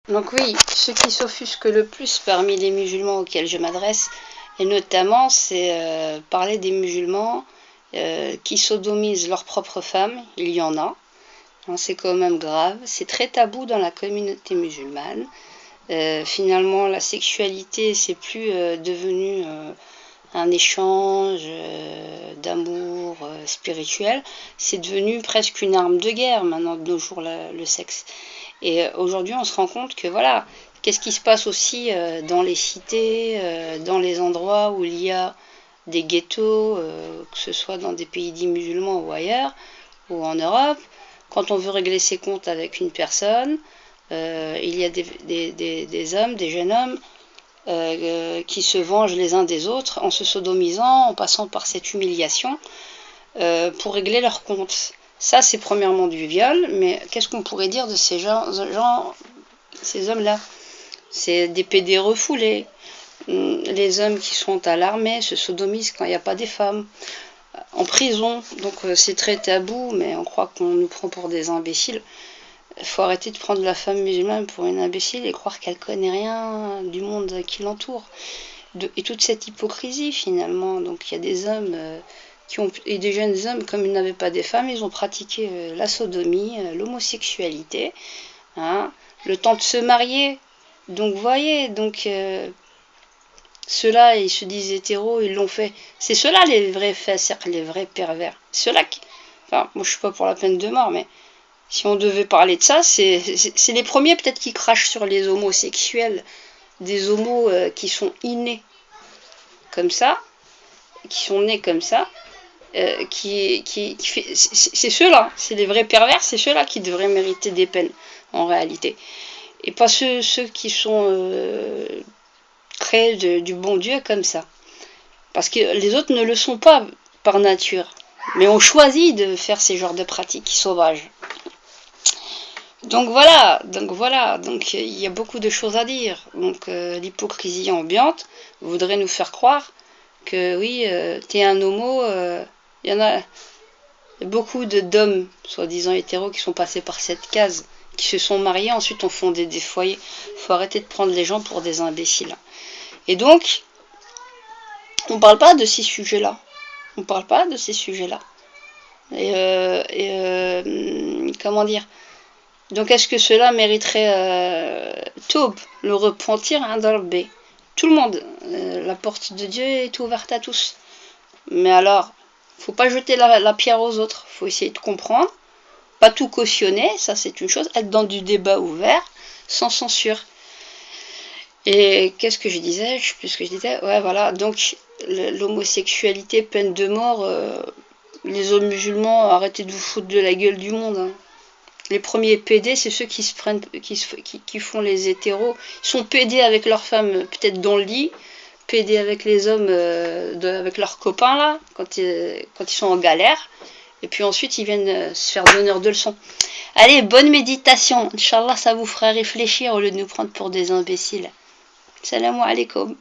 Donc oui, ce qui s'offusque le plus parmi les musulmans auxquels je m'adresse, et notamment, c'est parler des musulmans qui sodomisent leurs propres femmes. Il y en a. Hein, c'est quand même grave. C'est très tabou dans la communauté musulmane. Finalement, la sexualité, c'est plus devenu un échange d'amour spirituel. C'est devenu presque une arme de guerre maintenant de nos jours, le sexe. Et aujourd'hui, on se rend compte que voilà, qu'est-ce qui se passe aussi dans les cités, dans les endroits où il y a des ghettos, que ce soit dans des pays dits musulmans ou ailleurs, ou en Europe. Quand on veut régler ses comptes avec une personne, il y a des hommes, des jeunes hommes, qui se vengent les uns des autres en se sodomisant, en passant par cette humiliation pour régler leurs comptes. Ça, c'est premièrement du viol, mais qu'est-ce qu'on pourrait dire de ces gens ces hommes-là? C'est des pédés refoulés. Les hommes qui sont à l'armée se sodomisent quand il n'y a pas des femmes. En prison, donc c'est très tabou, mais on croit qu'on nous prend pour des imbéciles. Il faut arrêter de prendre la femme musulmane pour une imbécile et croire qu'elle connaît rien du monde qui l'entoure. Et toute cette hypocrisie finalement. Donc il y a des hommes et des jeunes hommes, comme ils n'avaient pas des femmes, ils ont pratiqué la sodomie, l'homosexualité, hein, le temps de se marier. Donc vous voyez, ceux-là, ils se disent hétéros, ils l'ont fait. C'est ceux-là les vrais faciques, les vrais pervers. Ceux-là qui... Enfin, moi je suis pas pour la peine de mort, mais si on devait parler de ça, c'est les premiers peut-être qui crachent sur les homosexuels, des homos qui sont innés comme ça, qui sont nés comme ça, c'est ceux-là, c'est les vrais pervers, c'est ceux-là qui devraient mériter des peines en réalité, et pas ceux qui sont créés du bon Dieu comme ça, parce que les autres ne le sont pas par nature, mais ont choisi de faire ces genres de pratiques sauvages. Donc donc il y a beaucoup de choses à dire. Donc l'hypocrisie ambiante voudrait nous faire croire que oui, t'es un homo, il y en a beaucoup d'hommes, soi-disant hétéros, qui sont passés par cette case, qui se sont mariés, ensuite ont fondé des foyers. Faut arrêter de prendre les gens pour des imbéciles. Et donc, on parle pas de ces sujets-là. On parle pas de ces sujets-là. Comment dire? Donc est-ce que cela mériterait Taube, le repentir, hein, dans le B? Tout le monde, la porte de Dieu est ouverte à tous. Mais alors, faut pas jeter la pierre aux autres, faut essayer de comprendre, pas tout cautionner, ça c'est une chose, être dans du débat ouvert, sans censure. Et qu'est-ce que je disais? Je sais plus ce que je disais. Ouais, voilà, donc l'homosexualité, peine de mort, les hommes musulmans, arrêtez de vous foutre de la gueule du monde, hein. Les premiers PD, c'est ceux qui se prennent, qui font les hétéros. Ils sont PD avec leurs femmes, peut-être dans le lit, PD avec les hommes, avec leurs copains là, quand ils sont en galère. Et puis ensuite, ils viennent se faire donneur de leçons. Allez, bonne méditation. Inch'Allah, ça vous fera réfléchir au lieu de nous prendre pour des imbéciles. Salam alaikum.